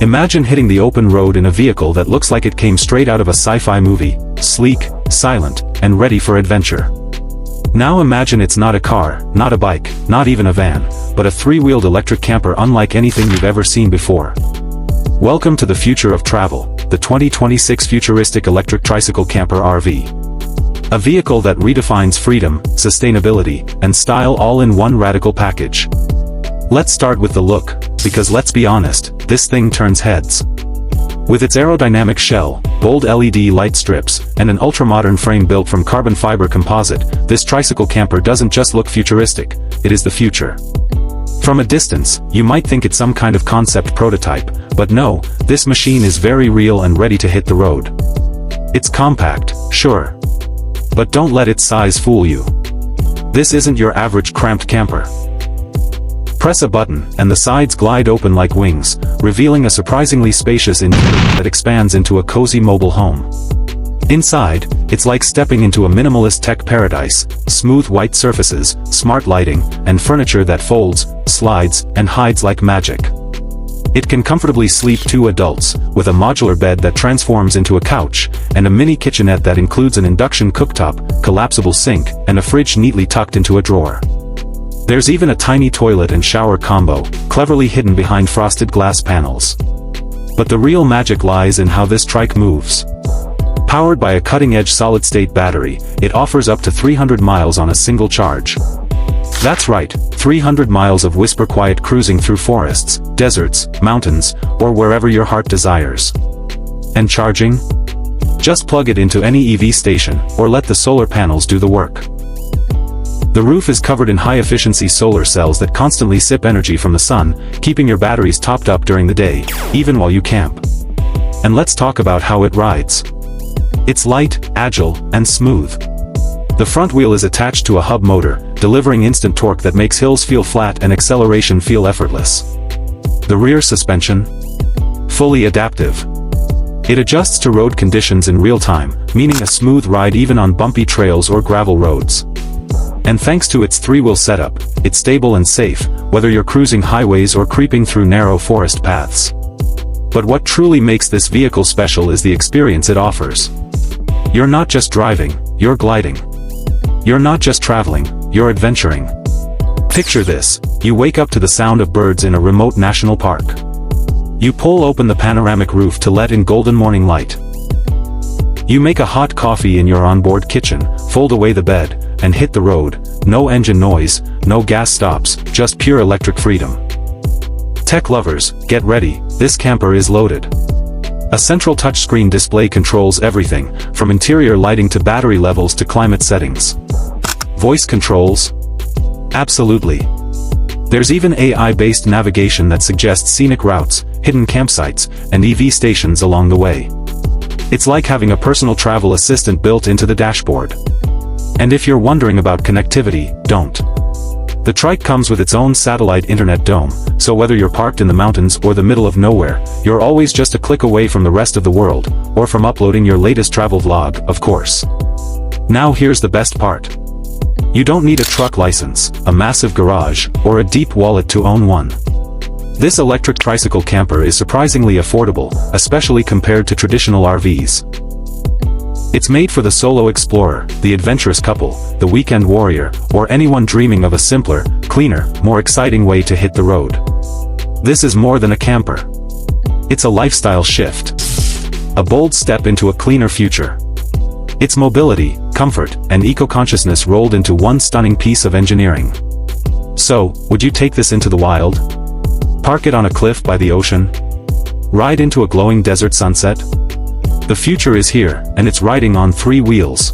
Imagine hitting the open road in a vehicle that looks like it came straight out of a sci-fi movie, sleek, silent, and ready for adventure. Now imagine it's not a car, not a bike, not even a van, but a three-wheeled electric camper unlike anything you've ever seen before. Welcome to the future of travel, the 2026 Futuristic Electric Tricycle Camper RV. A vehicle that redefines freedom, sustainability, and style all in one radical package. Let's start with the look, because let's be honest, this thing turns heads. With its aerodynamic shell, bold LED light strips, and an ultra-modern frame built from carbon fiber composite, this tricycle camper doesn't just look futuristic, it is the future. From a distance, you might think it's some kind of concept prototype, but no, this machine is very real and ready to hit the road. It's compact, sure. But don't let its size fool you. This isn't your average cramped camper. Press a button, and the sides glide open like wings, revealing a surprisingly spacious interior that expands into a cozy mobile home. Inside, it's like stepping into a minimalist tech paradise, smooth white surfaces, smart lighting, and furniture that folds, slides, and hides like magic. It can comfortably sleep two adults, with a modular bed that transforms into a couch, and a mini kitchenette that includes an induction cooktop, collapsible sink, and a fridge neatly tucked into a drawer. There's even a tiny toilet and shower combo, cleverly hidden behind frosted glass panels. But the real magic lies in how this trike moves. Powered by a cutting-edge solid-state battery, it offers up to 300 miles on a single charge. That's right, 300 miles of whisper-quiet cruising through forests, deserts, mountains, or wherever your heart desires. And charging? Just plug it into any EV station, or let the solar panels do the work. The roof is covered in high-efficiency solar cells that constantly sip energy from the sun, keeping your batteries topped up during the day, even while you camp. And let's talk about how it rides. It's light, agile, and smooth. The front wheel is attached to a hub motor, delivering instant torque that makes hills feel flat and acceleration feel effortless. The rear suspension? Fully adaptive. It adjusts to road conditions in real time, meaning a smooth ride even on bumpy trails or gravel roads. And thanks to its three-wheel setup, it's stable and safe, whether you're cruising highways or creeping through narrow forest paths. But what truly makes this vehicle special is the experience it offers. You're not just driving, you're gliding. You're not just traveling, you're adventuring. Picture this, you wake up to the sound of birds in a remote national park. You pull open the panoramic roof to let in golden morning light. You make a hot coffee in your onboard kitchen, fold away the bed, and hit the road, no engine noise, no gas stops, just pure electric freedom. Tech lovers, get ready, this camper is loaded. A central touchscreen display controls everything, from interior lighting to battery levels to climate settings. Voice controls? Absolutely. There's even AI-based navigation that suggests scenic routes, hidden campsites, and EV stations along the way. It's like having a personal travel assistant built into the dashboard. And if you're wondering about connectivity, don't. The Trike comes with its own satellite internet dome, so whether you're parked in the mountains or the middle of nowhere, you're always just a click away from the rest of the world, or from uploading your latest travel vlog, of course. Now here's the best part. You don't need a truck license, a massive garage, or a deep wallet to own one. This electric tricycle camper is surprisingly affordable, especially compared to traditional RVs. It's made for the solo explorer, the adventurous couple, the weekend warrior, or anyone dreaming of a simpler, cleaner, more exciting way to hit the road. This is more than a camper. It's a lifestyle shift. A bold step into a cleaner future. It's mobility, comfort, and eco-consciousness rolled into one stunning piece of engineering. So, would you take this into the wild? Park it on a cliff by the ocean? Ride into a glowing desert sunset? The future is here, and it's riding on three wheels.